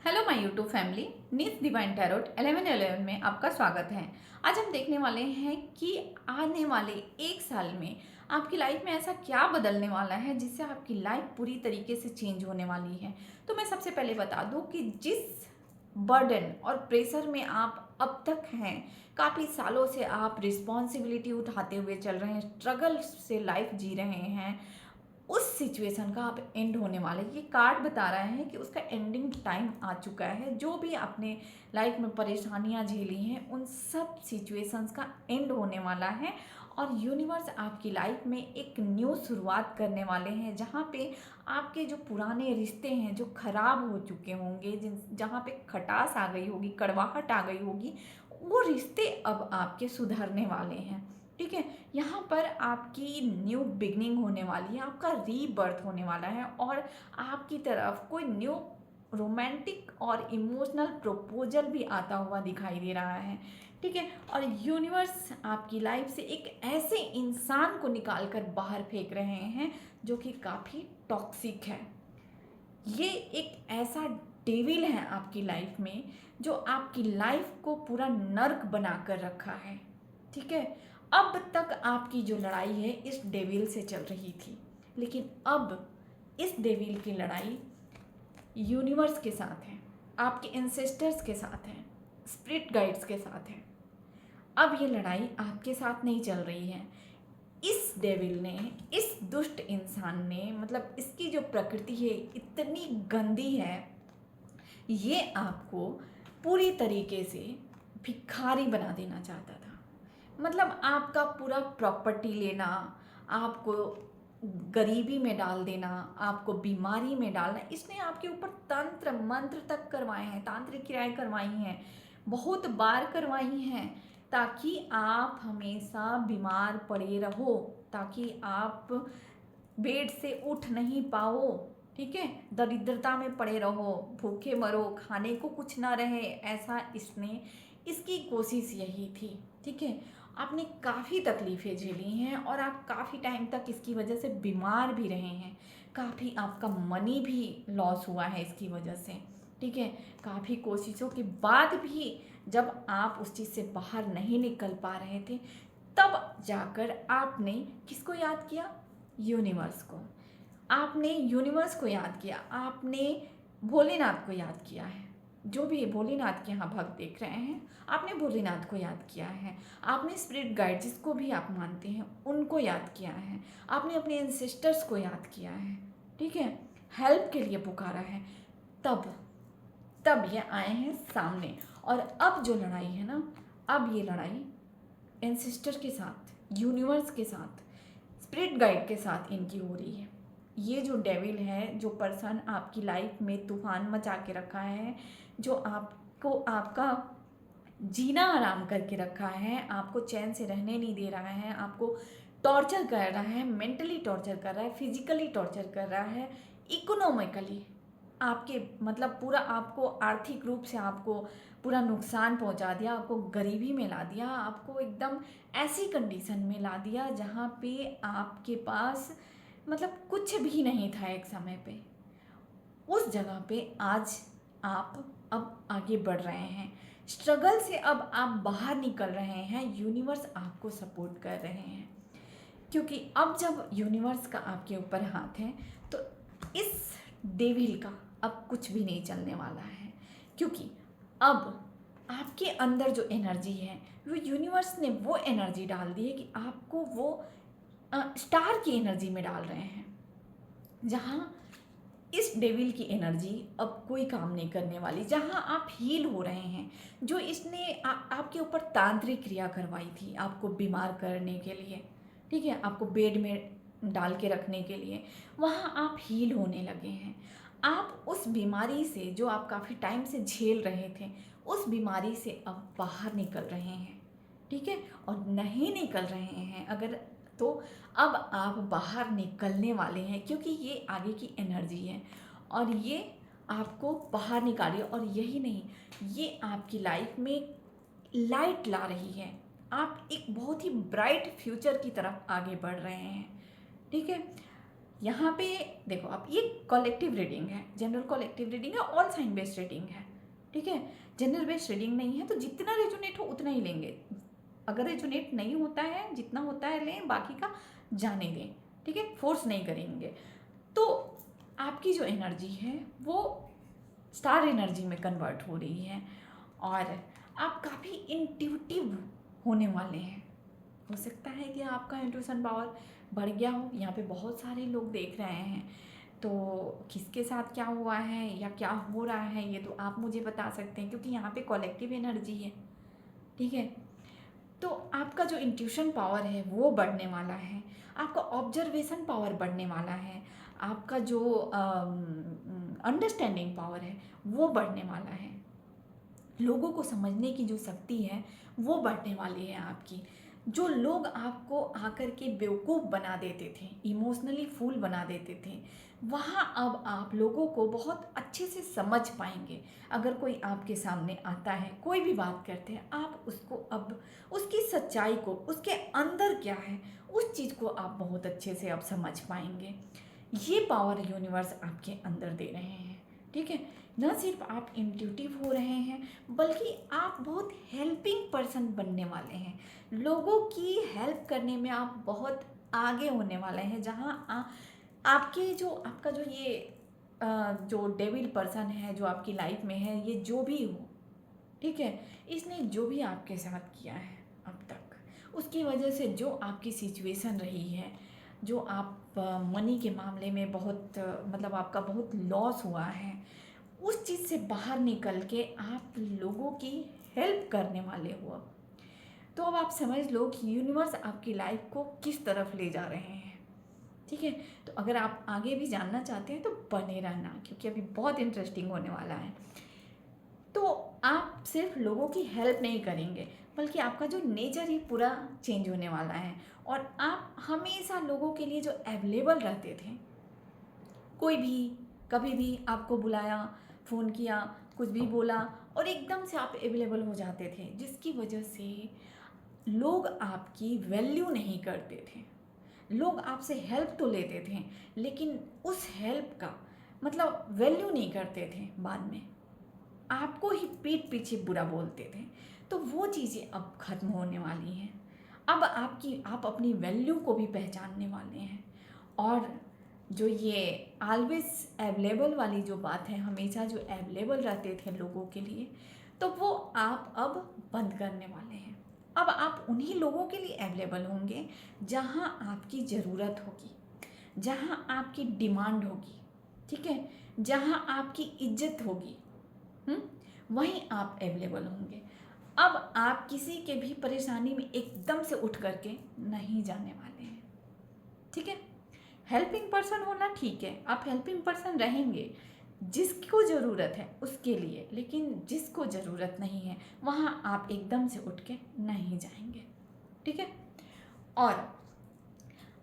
Hello my YouTube family, nice divine tarot 1111 में आपका स्वागत है। आज हम देखने वाले हैं कि आने वाले एक साल में आपकी लाइफ में ऐसा क्या बदलने वाला है जिससे आपकी लाइफ पूरी तरीके से चेंज होने वाली है। तो मैं सबसे पहले बता दूं कि जिस बर्डन और प्रेशर में आप अब तक हैं, काफ़ी सालों से आप रिस्पॉन्सिबिलिटी उठाते हुए चल रहे हैं, स्ट्रगल से लाइफ जी रहे हैं, उस सिचुएशन का आप एंड होने वाले। ये कार्ड बता रहा है कि उसका एंडिंग टाइम आ चुका है। जो भी आपने लाइफ में परेशानियां झेली हैं उन सब सिचुएशंस का एंड होने वाला है और यूनिवर्स आपकी लाइफ में एक न्यू शुरुआत करने वाले हैं, जहाँ पे आपके जो पुराने रिश्ते हैं जो खराब हो चुके होंगे, जिन जहाँ पे खटास आ गई होगी, कड़वाहट आ गई होगी, वो रिश्ते अब आपके सुधरने वाले हैं। ठीक है, यहाँ पर आपकी न्यू बिगनिंग होने वाली है, आपका रीबर्थ होने वाला है और आपकी तरफ कोई न्यू रोमांटिक और इमोशनल प्रपोजल भी आता हुआ दिखाई दे रहा है। ठीक है, और यूनिवर्स आपकी लाइफ से एक ऐसे इंसान को निकाल कर बाहर फेंक रहे हैं जो कि काफ़ी टॉक्सिक है। ये एक ऐसा डेविल है आपकी लाइफ में जो आपकी लाइफ को पूरा नर्क बना कर रखा है। ठीक है, अब तक आपकी जो लड़ाई है इस डेविल से चल रही थी, लेकिन अब इस डेविल की लड़ाई यूनिवर्स के साथ है, आपके एंसेस्टर्स के साथ है, स्पिरिट गाइड्स के साथ है। अब ये लड़ाई आपके साथ नहीं चल रही है। इस डेविल ने, इस दुष्ट इंसान ने, मतलब इसकी जो प्रकृति है इतनी गंदी है, ये आपको पूरी तरीके से भिखारी बना देना चाहता था। मतलब आपका पूरा प्रॉपर्टी लेना, आपको गरीबी में डाल देना, आपको बीमारी में डालना। इसने आपके ऊपर तंत्र मंत्र तक करवाए हैं, तांत्रिक क्रियाएं करवाई हैं, बहुत बार करवाई हैं, ताकि आप हमेशा बीमार पड़े रहो, ताकि आप बेड से उठ नहीं पाओ। ठीक है, दरिद्रता में पड़े रहो, भूखे मरो, खाने को कुछ ना रहे, ऐसा इसने, इसकी कोशिश यही थी। ठीक है, आपने काफ़ी तकलीफ़ें झेली हैं और आप काफ़ी टाइम तक इसकी वजह से बीमार भी रहे हैं, काफ़ी आपका मनी भी लॉस हुआ है इसकी वजह से। ठीक है, काफ़ी कोशिशों के बाद भी जब आप उस चीज़ से बाहर नहीं निकल पा रहे थे, तब जाकर आपने किसको याद किया? यूनिवर्स को। आपने यूनिवर्स को याद किया, आपने भोलेनाथ को याद किया है। जो भी भोलेनाथ के यहाँ भक्त देख रहे हैं, आपने भोलेनाथ को याद किया है, आपने स्पिरिट गाइड जिसको भी आप मानते हैं उनको याद किया है, आपने अपने एंसेस्टर्स को याद किया है। ठीक है, हेल्प के लिए पुकारा है। तब तब ये आए हैं सामने। और अब जो लड़ाई है ना, अब ये लड़ाई एंसेस्टर के साथ, यूनिवर्स के साथ, स्पिरिट गाइड के साथ इनकी हो रही है। ये जो डेविल है, जो पर्सन आपकी लाइफ में तूफान मचा के रखा है, जो आपको आपका जीना आराम करके रखा है, आपको चैन से रहने नहीं दे रहा है, आपको टॉर्चर कर रहा है, मेंटली टॉर्चर कर रहा है, फिजिकली टॉर्चर कर रहा है, इकोनॉमिकली आपके, मतलब पूरा आपको आर्थिक रूप से आपको पूरा नुकसान पहुंचा दिया, आपको गरीबी में ला दिया, आपको एकदम ऐसी कंडीशन में ला दिया जहाँ पे आपके पास मतलब कुछ भी नहीं था एक समय पे। उस जगह पे आज आप अब आगे बढ़ रहे हैं, स्ट्रगल से अब आप बाहर निकल रहे हैं, यूनिवर्स आपको सपोर्ट कर रहे हैं। क्योंकि अब जब यूनिवर्स का आपके ऊपर हाथ है तो इस डेविल का अब कुछ भी नहीं चलने वाला है। क्योंकि अब आपके अंदर जो एनर्जी है, वो यूनिवर्स ने वो एनर्जी डाल दी है कि आपको वो स्टार की एनर्जी में डाल रहे हैं, जहाँ इस डेविल की एनर्जी अब कोई काम नहीं करने वाली, जहाँ आप हील हो रहे हैं। जो इसने आपके ऊपर तांत्रिक क्रिया करवाई थी आपको बीमार करने के लिए, ठीक है, आपको बेड में डाल के रखने के लिए, वहाँ आप हील होने लगे हैं। आप उस बीमारी से, जो आप काफ़ी टाइम से झेल रहे थे, उस बीमारी से अब बाहर निकल रहे हैं। ठीक है, और नहीं निकल रहे हैं अगर, तो अब आप बाहर निकलने वाले हैं, क्योंकि ये आगे की एनर्जी है और ये आपको बाहर निकालिए। और यही नहीं, ये आपकी लाइफ में लाइट ला रही है, आप एक बहुत ही ब्राइट फ्यूचर की तरफ आगे बढ़ रहे हैं। ठीक है, यहाँ पे देखो, आप ये कलेक्टिव रीडिंग है, जनरल कलेक्टिव रीडिंग है, ऑल साइन बेस्ड रीडिंग है, ठीक है। जनरल बेस्ड रीडिंग नहीं है, तो जितना रेजोनेट हो उतना ही लेंगे। अगर रेजोनेट नहीं होता है, जितना होता है लें, बाकी का जाने दें, ठीक है, फोर्स नहीं करेंगे। तो आपकी जो एनर्जी है वो स्टार एनर्जी में कन्वर्ट हो रही है और आप काफ़ी इंट्यूटिव होने वाले हैं। हो सकता है कि आपका इंट्यूशन पावर बढ़ गया हो। यहाँ पे बहुत सारे लोग देख रहे हैं, तो किसके साथ क्या हुआ है या क्या हो रहा है ये तो आप मुझे बता सकते हैं, क्योंकि यहाँ पे कलेक्टिव एनर्जी है, ठीक है। तो आपका जो इंट्यूशन पावर है वो बढ़ने वाला है, आपका ऑब्जर्वेशन पावर बढ़ने वाला है, आपका जो अंडरस्टैंडिंग पावर है वो बढ़ने वाला है, लोगों को समझने की जो शक्ति है वो बढ़ने वाली है आपकी। जो लोग आपको आकर के बेवकूफ़ बना देते थे, इमोशनली फूल बना देते थे, वहाँ अब आप लोगों को बहुत अच्छे से समझ पाएंगे। अगर कोई आपके सामने आता है, कोई भी बात करते हैं, आप उसको अब उसकी सच्चाई को, उसके अंदर क्या है, उस चीज़ को आप बहुत अच्छे से अब समझ पाएंगे। ये पावर यूनिवर्स आपके अंदर दे रहे हैं, ठीक है। न सिर्फ आप इंट्यूटिव हो रहे हैं, बल्कि आप बहुत हेल्पिंग पर्सन बनने वाले हैं। लोगों की हेल्प करने में आप बहुत आगे होने वाले हैं। जहाँ आपके जो आपका जो ये जो डेविल पर्सन है जो आपकी लाइफ में है, ये जो भी हो, ठीक है, इसने जो भी आपके साथ किया है अब तक, उसकी वजह से जो आपकी सिचुएशन रही है, जो आप मनी के मामले में बहुत मतलब आपका बहुत लॉस हुआ है, उस चीज़ से बाहर निकल के आप लोगों की हेल्प करने वाले हो अब। तो अब आप समझ लो कि यूनिवर्स आपकी लाइफ को किस तरफ ले जा रहे हैं, ठीक है। तो अगर आप आगे भी जानना चाहते हैं तो बने रहना, क्योंकि अभी बहुत इंटरेस्टिंग होने वाला है। तो आप सिर्फ लोगों की हेल्प नहीं करेंगे, बल्कि आपका जो नेचर ही पूरा चेंज होने वाला है और आप हमेशा लोगों के लिए जो अवेलेबल रहते थे, कोई भी कभी भी आपको बुलाया, फ़ोन किया, कुछ भी बोला और एकदम से आप अवेलेबल हो जाते थे, जिसकी वजह से लोग आपकी वैल्यू नहीं करते थे। लोग आपसे हेल्प तो लेते थे, लेकिन उस हेल्प का मतलब वैल्यू नहीं करते थे। बाद में आपको ही पीठ पीछे बुरा बोलते थे। तो वो चीज़ें अब ख़त्म होने वाली हैं। अब आप अपनी वैल्यू को भी पहचानने वाले हैं। और जो ये ऑलवेज अवेलेबल वाली जो बात है, हमेशा जो अवेलेबल रहते थे लोगों के लिए, तो वो आप अब बंद करने वाले हैं। अब आप उन्हीं लोगों के लिए अवेलेबल होंगे जहाँ आपकी ज़रूरत होगी, जहाँ आपकी डिमांड होगी, ठीक है, जहाँ आपकी इज्जत होगी, वहीं आप अवेलेबल होंगे। अब आप किसी के भी परेशानी में एकदम से उठ करके नहीं जाने वाले हैं, ठीक है। हेल्पिंग पर्सन होना ठीक है, आप हेल्पिंग पर्सन रहेंगे जिसको ज़रूरत है उसके लिए, लेकिन जिसको ज़रूरत नहीं है वहाँ आप एकदम से उठ के नहीं जाएंगे, ठीक है। और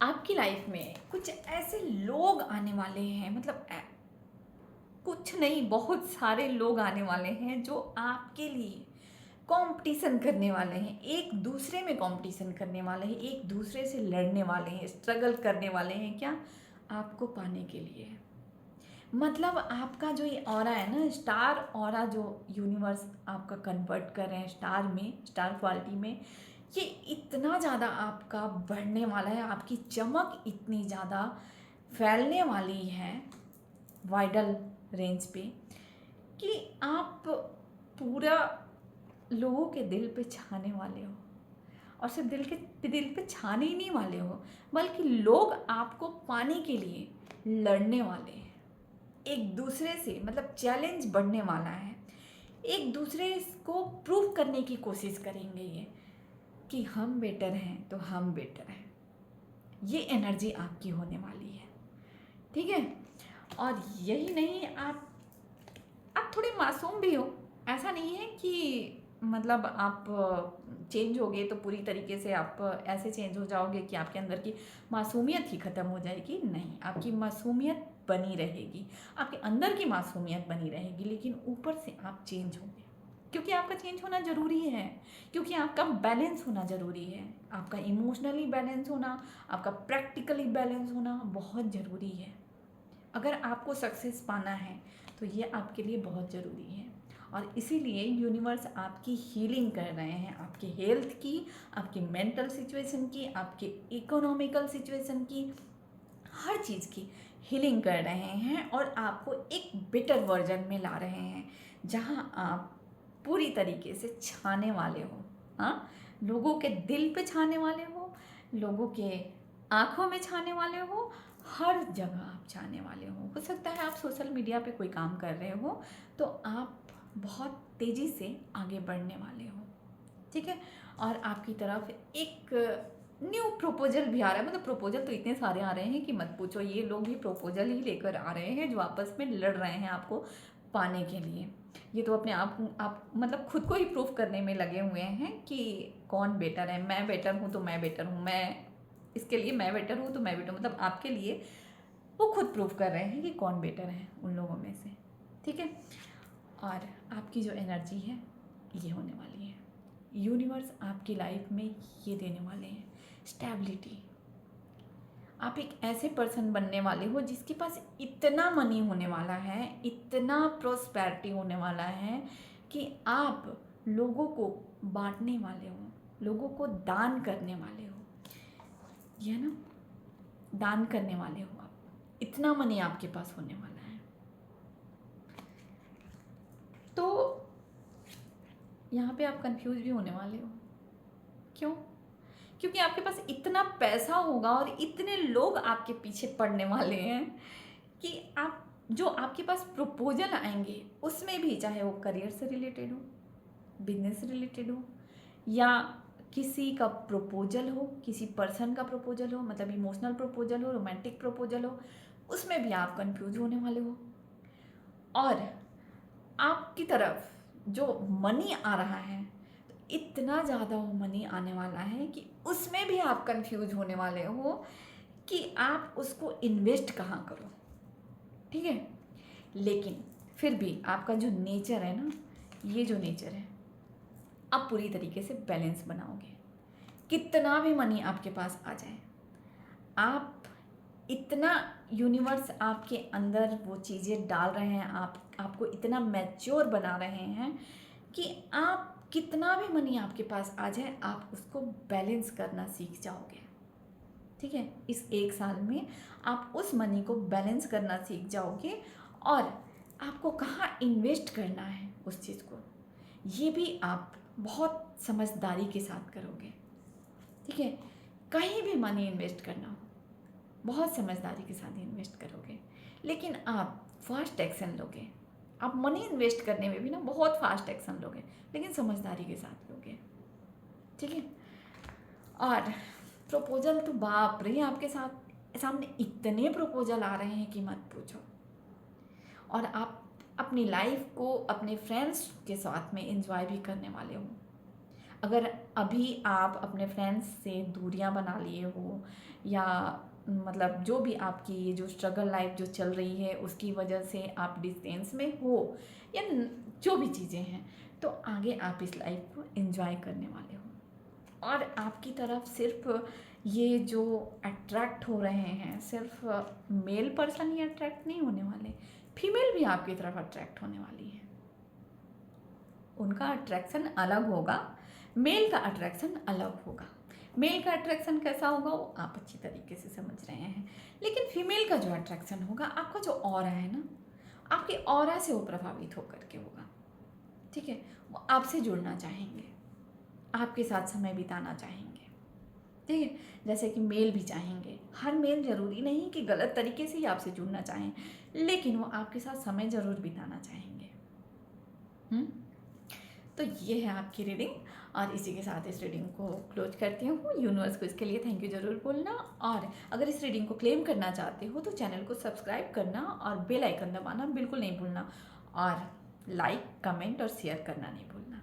आपकी लाइफ में कुछ ऐसे लोग आने वाले हैं, मतलब कुछ नहीं, बहुत सारे लोग आने वाले हैं जो आपके लिए कंपटीशन करने वाले हैं, एक दूसरे में कंपटीशन करने वाले हैं, एक दूसरे से लड़ने वाले हैं, स्ट्रगल करने वाले हैं, क्या आपको पाने के लिए। मतलब आपका जो ये ऑरा है ना, स्टार ऑरा जो यूनिवर्स आपका कन्वर्ट कर रहे हैं स्टार में, स्टार क्वालिटी में, ये इतना ज़्यादा आपका बढ़ने वाला है, आपकी चमक इतनी ज़्यादा फैलने वाली है वाइडल रेंज पे, कि आप पूरा लोगों के दिल पे छाने वाले हो। और सिर्फ दिल पे छाने ही नहीं वाले हो, बल्कि लोग आपको पाने के लिए लड़ने वाले हैं एक दूसरे से, मतलब चैलेंज बढ़ने वाला है। एक दूसरे को प्रूव करने की कोशिश करेंगे ये, कि हम बेटर हैं तो हम बेटर हैं। ये एनर्जी आपकी होने वाली है, ठीक है। और यही नहीं, आप थोड़े मासूम भी हो। ऐसा नहीं है कि मतलब आप चेंज हो गए तो पूरी तरीके से आप ऐसे चेंज हो जाओगे कि आपके अंदर की मासूमियत ही ख़त्म हो जाएगी। नहीं, आपकी मासूमियत बनी रहेगी, आपके अंदर की मासूमियत बनी रहेगी, लेकिन ऊपर से आप चेंज होंगे, क्योंकि आपका चेंज होना ज़रूरी है, क्योंकि आपका बैलेंस होना ज़रूरी है। आपका इमोशनली बैलेंस होना, आपका प्रैक्टिकली बैलेंस होना बहुत ज़रूरी है। अगर आपको सक्सेस पाना है तो ये आपके लिए बहुत ज़रूरी है। और इसीलिए यूनिवर्स आपकी हीलिंग कर रहे हैं, आपकी हेल्थ की, आपकी मेंटल सिचुएशन की, आपके इकोनॉमिकल सिचुएशन की, हर चीज़ की हीलिंग कर रहे हैं और आपको एक बेटर वर्जन में ला रहे हैं, जहाँ आप पूरी तरीके से छाने वाले हो। हाँ, लोगों के दिल पे छाने वाले हो, लोगों के आँखों में छाने वाले हो, हर जगह आप छाने वाले हो सकता है आप सोशल मीडिया पे कोई काम कर रहे हो तो आप बहुत तेज़ी से आगे बढ़ने वाले हो, ठीक है। और आपकी तरफ एक न्यू प्रपोजल भी आ रहा है, मतलब प्रपोजल तो इतने सारे आ रहे हैं कि मत पूछो। ये लोग भी प्रपोजल ही लेकर आ रहे हैं जो आपस में लड़ रहे हैं आपको पाने के लिए। ये तो अपने आप मतलब खुद को ही प्रूफ करने में लगे हुए हैं कि कौन बेटर है। मैं बेटर हूँ तो मैं बेटर हूँ, मैं इसके लिए मैं बेटर हूँ तो मैं बेटर हूँ, मतलब आपके लिए वो खुद प्रूफ कर रहे हैं कि कौन बेटर है उन लोगों में से, ठीक है। और आपकी जो एनर्जी है ये होने वाली है, यूनिवर्स आपकी लाइफ में ये देने वाले हैं स्टेबिलिटी। आप एक ऐसे पर्सन बनने वाले हो जिसके पास इतना मनी होने वाला है, इतना प्रोस्पेरिटी होने वाला है कि आप लोगों को बांटने वाले हो, लोगों को दान करने वाले हो, ये ना, दान करने वाले हो आप। इतना मनी आपके पास होने वाला है। तो यहाँ पे आप कंफ्यूज भी होने वाले हो, क्यों? क्योंकि आपके पास इतना पैसा होगा और इतने लोग आपके पीछे पड़ने वाले हैं कि आप जो आपके पास प्रपोजल आएंगे उसमें भी, चाहे वो करियर से रिलेटेड हो, बिजनेस से रिलेटेड हो, या किसी का प्रपोजल हो, किसी पर्सन का प्रपोजल हो, मतलब इमोशनल प्रपोजल हो, रोमांटिक प्रपोजल हो, उसमें भी आप कंफ्यूज होने वाले हो। और आपकी तरफ जो मनी आ रहा है, इतना ज़्यादा वो मनी आने वाला है कि उसमें भी आप कंफ्यूज होने वाले हो कि आप उसको इन्वेस्ट कहाँ करो, ठीक है। लेकिन फिर भी आपका जो नेचर है ना, ये जो नेचर है, आप पूरी तरीके से बैलेंस बनाओगे। कितना भी मनी आपके पास आ जाए, आप इतना, यूनिवर्स आपके अंदर वो चीज़ें डाल रहे हैं, आपको इतना मैच्योर बना रहे हैं कि आप कितना भी मनी आपके पास आ जाए आप उसको बैलेंस करना सीख जाओगे, ठीक है। इस एक साल में आप उस मनी को बैलेंस करना सीख जाओगे और आपको कहाँ इन्वेस्ट करना है उस चीज़ को, ये भी आप बहुत समझदारी के साथ करोगे, ठीक है। कहीं भी मनी इन्वेस्ट करना हो, बहुत समझदारी के साथ इन्वेस्ट करोगे, लेकिन आप फास्ट एक्शन लोगे। आप मनी इन्वेस्ट करने में भी ना बहुत फास्ट एक्शन लोगे, लेकिन समझदारी के साथ लोगे, ठीक है। और प्रपोजल तो बाप रे, आपके साथ सामने इतने प्रपोजल आ रहे हैं कि मत पूछो। और आप अपनी लाइफ को अपने फ्रेंड्स के साथ में एंजॉय भी करने वाले हो। अगर अभी आप अपने फ्रेंड्स से दूरियां बना लिए हो, या मतलब जो भी आपकी ये जो स्ट्रगल लाइफ जो चल रही है उसकी वजह से आप डिस्टेंस में हो, या जो भी चीज़ें हैं, तो आगे आप इस लाइफ को एंजॉय करने वाले हो। और आपकी तरफ सिर्फ ये जो अट्रैक्ट हो रहे हैं, सिर्फ मेल पर्सन ही अट्रैक्ट नहीं होने वाले, फीमेल भी आपकी तरफ अट्रैक्ट होने वाली है। उनका अट्रैक्शन अलग होगा, मेल का अट्रैक्शन अलग होगा। मेल का अट्रैक्शन कैसा होगा वो आप अच्छी तरीके से समझ रहे हैं, लेकिन फीमेल का जो अट्रैक्शन होगा, आपका जो ऑरा है ना, आपके ऑरा से वो प्रभावित होकर के होगा, ठीक है। वो आपसे जुड़ना चाहेंगे, आपके साथ समय बिताना चाहेंगे, ठीक है। जैसे कि मेल भी चाहेंगे, हर मेल जरूरी नहीं कि गलत तरीके से ही आपसे जुड़ना चाहें, लेकिन वो आपके साथ समय ज़रूर बिताना चाहेंगे। तो ये है आपकी रीडिंग, और इसी के साथ इस रीडिंग को क्लोज करती हूँ। यूनिवर्स को इसके लिए थैंक यू ज़रूर बोलना, और अगर इस रीडिंग को क्लेम करना चाहते हो तो चैनल को सब्सक्राइब करना और बेल आइकन दबाना बिल्कुल नहीं भूलना, और लाइक, कमेंट और शेयर करना नहीं भूलना।